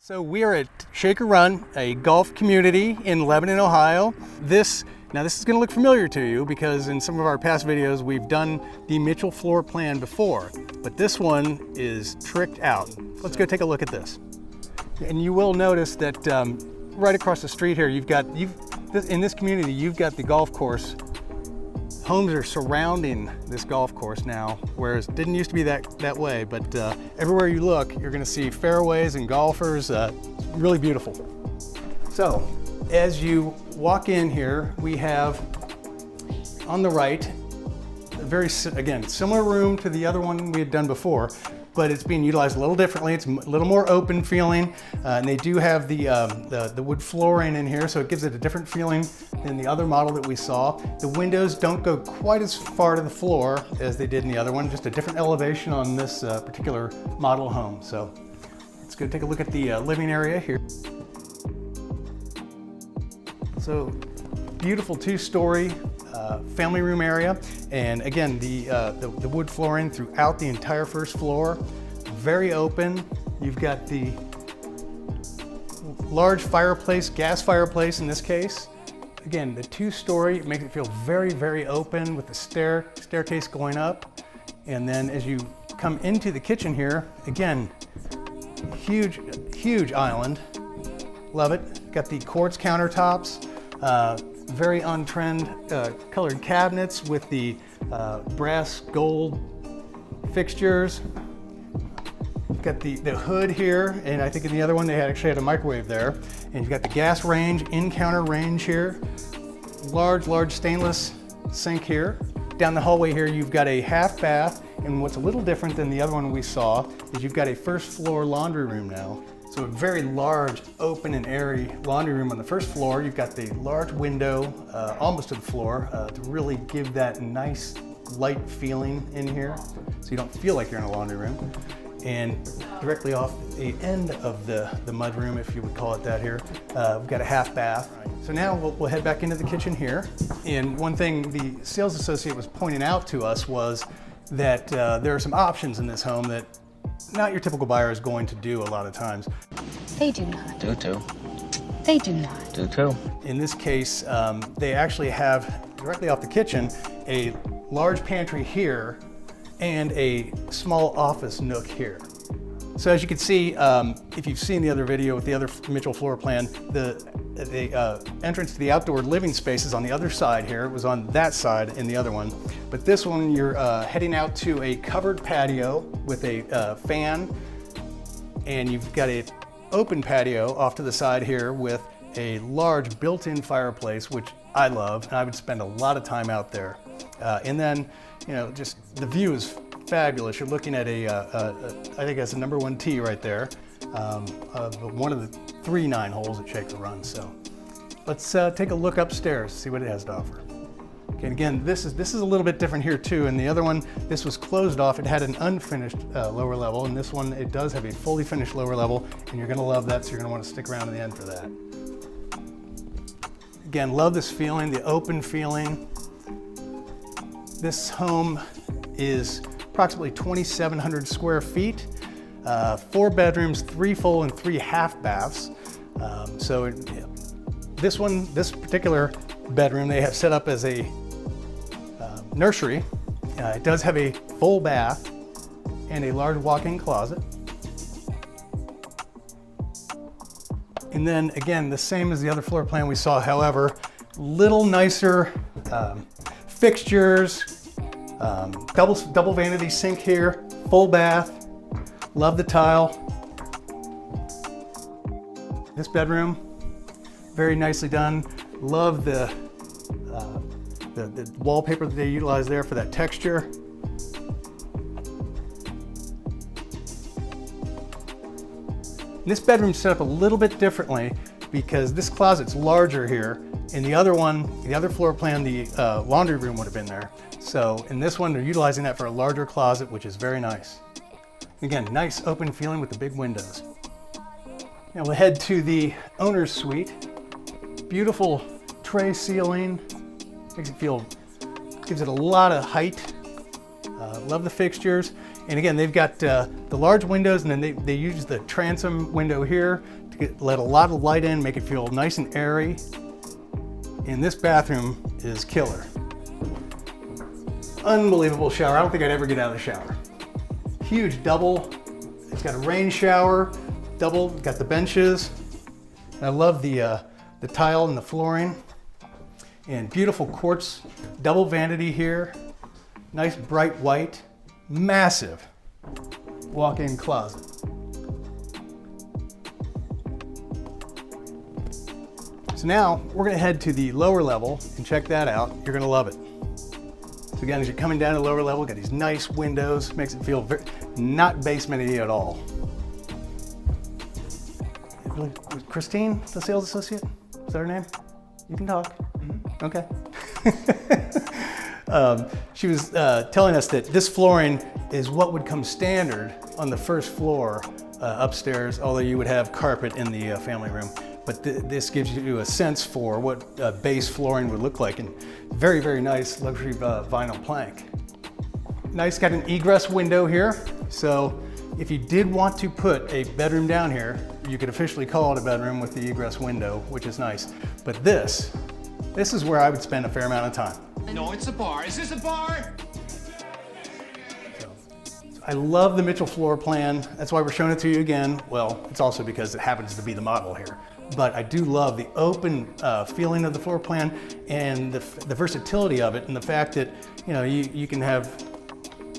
So we are at Shaker Run, a golf community in Lebanon, Ohio. This is going to look familiar to you because in some of our past videos we've done the Mitchell floor plan before, but this one is tricked out. Let's go take a look at this. And you will notice that right across the street here, in this community, you've got the golf course. Homes are surrounding this golf course now, whereas it didn't used to be that way, but everywhere you look, you're gonna see fairways and golfers. It's really beautiful. So, as you walk in here, we have on the right, a very, again, similar room to the other one we had done before, but it's being utilized a little differently. It's a little more open feeling, and they do have the wood flooring in here, so it gives it a different feeling than the other model that we saw. The windows don't go quite as far to the floor as they did in the other one, just a different elevation on this particular model home. So let's go take a look at the living area here. So beautiful two-story family room area, and again the wood flooring throughout the entire first floor, very open. You've got the large fireplace, gas fireplace in this case. Again, the two-story makes it feel very, very open with the staircase going up. And then as you come into the kitchen here, again, huge island. Love it. Got the quartz countertops. Very on-trend colored cabinets with the brass gold fixtures. You've got the hood here, and I think in the other one they actually had a microwave there. And you've got the gas range, in-counter range here. Large stainless sink here. Down the hallway here you've got a half bath, and what's a little different than the other one we saw is you've got a first floor laundry room now. So a very large, open and airy laundry room on the first floor. You've got the large window almost to the floor to really give that nice light feeling in here, so you don't feel like you're in a laundry room. And directly off the end of the mudroom, if you would call it that here, we've got a half bath. So now we'll head back into the kitchen here. And one thing the sales associate was pointing out to us was that there are some options in this home that not your typical buyer is going to do a lot of times. They do not. Do too. They do not. Do too. In this case, they actually have, directly off the kitchen, a large pantry here and a small office nook here. So as you can see, if you've seen the other video with the other Mitchell floor plan, the entrance to the outdoor living space is on the other side here. It was on that side in the other one. But this one, you're heading out to a covered patio with a fan, and you've got an open patio off to the side here with a large built-in fireplace, which I love, and I would spend a lot of time out there. And then, just the view is fabulous. You're looking at I think that's a number 1 tee right there, one of the 3 9-holes at Shaker Run. So let's take a look upstairs, see what it has to offer. Okay, again, this is a little bit different here too. In the other one, this was closed off. It had an unfinished lower level, and this one, it does have a fully finished lower level, and you're gonna love that, so you're gonna wanna stick around to the end for that. Again, love this feeling, the open feeling. This home is approximately 2,700 square feet, 4 bedrooms, 3 full and 3 half baths. This particular bedroom they have set up as a nursery. It does have a full bath and a large walk-in closet. And then again, the same as the other floor plan we saw, however, little nicer fixtures, double vanity sink here, full bath, love the tile. This bedroom, very nicely done. Love the wallpaper that they utilize there for that texture. This bedroom's set up a little bit differently because this closet's larger here. In the other one, the other floor plan, the laundry room would have been there. So in this one, they're utilizing that for a larger closet, which is very nice. Again, nice open feeling with the big windows. Now we'll head to the owner's suite. Beautiful tray ceiling, gives it a lot of height. Love the fixtures. And again, they've got the large windows, and then they use the transom window here to let a lot of light in, make it feel nice and airy. And this bathroom is killer. Unbelievable shower. I don't think I'd ever get out of the shower. Huge double. It's got a rain shower, double, got the benches. I love the tile and the flooring. And beautiful quartz, double vanity here. Nice bright white, massive walk-in closet. So now we're gonna head to the lower level and check that out. You're gonna love it. So again, as you're coming down to the lower level, got these nice windows, makes it feel not basementy at all. Was Christine, the sales associate? Is that her name? You can talk. Mm-hmm. Okay. She was telling us that this flooring is what would come standard on the first floor upstairs, although you would have carpet in the family room. But this gives you a sense for what base flooring would look like, and very, very nice luxury vinyl plank. Nice, got an egress window here. So if you did want to put a bedroom down here, you could officially call it a bedroom with the egress window, which is nice. But this is where I would spend a fair amount of time. No, it's a bar. Is this a bar? I love the Mitchell floor plan. That's why we're showing it to you again. Well, it's also because it happens to be the model here. But I do love the open feeling of the floor plan and the versatility of it, and the fact that you can have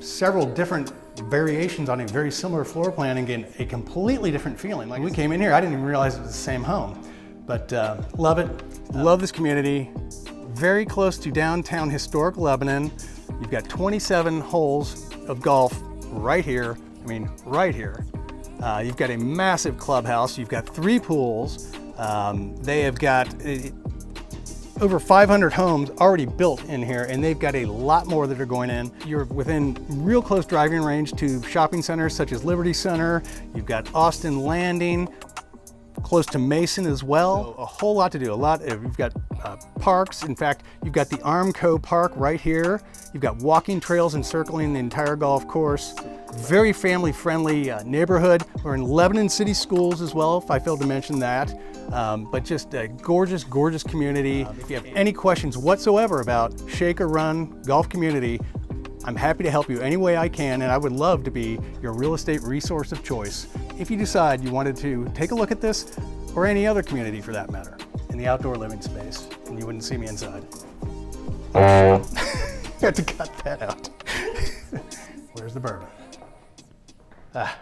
several different variations on a very similar floor plan and get a completely different feeling. Like when we came in here, I didn't even realize it was the same home. But love it. Love this community. Very close to downtown historic Lebanon. You've got 27 holes of golf right here. I mean, right here. You've got a massive clubhouse. You've got 3 pools. They have got over 500 homes already built in here, and they've got a lot more that are going in. You're within real close driving range to shopping centers such as Liberty Center. You've got Austin Landing, close to Mason as well. So a whole lot to do. You've got parks. In fact, you've got the Armco Park right here. You've got walking trails encircling the entire golf course. Very family-friendly neighborhood. We're in Lebanon City Schools as well, if I failed to mention that. But just a gorgeous, gorgeous community. If you have any questions whatsoever about Shake or Run Golf Community, I'm happy to help you any way I can, and I would love to be your real estate resource of choice if you decide you wanted to take a look at this, or any other community for that matter, in the outdoor living space, and you wouldn't see me inside. Had to cut that out. Where's the bourbon? Ah.